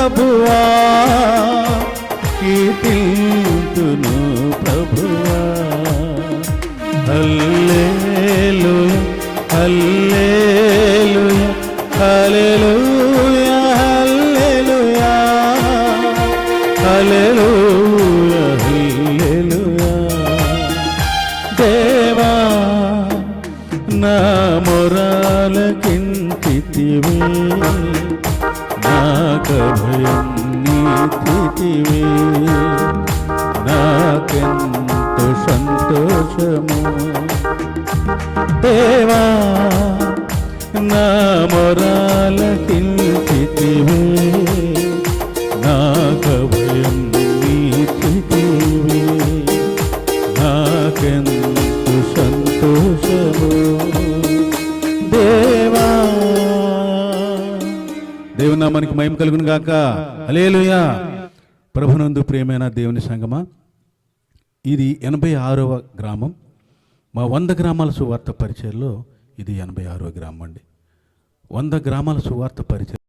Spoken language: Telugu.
ప్రభువా, కీర్తింతును ప్రభువా. హల్లెలూయా హల్లెలూయా హల్లెలూయా హల్లెలూయా హల్లెలూయా హల్లెలూయా. దేవా నా మొరాలకించితివే, నాకభయం నీతివే, నాకెంతో సంతోషము. దేవా నా మొరాలకించితివే, నాకభయం నీతివే, నాకెంతో సంతోషము. దేవా, దేవుని నామానికి మహిమ కలుగును గాక. హల్లెలూయా. ప్రభునందు ప్రియమైన దేవుని సంగమా, ఇది 86వ గ్రామం. మా 100 గ్రామాల సువార్త పరిచయంలో ఇది 86వ గ్రామం అండి. 100 గ్రామాల సువార్త పరిచయం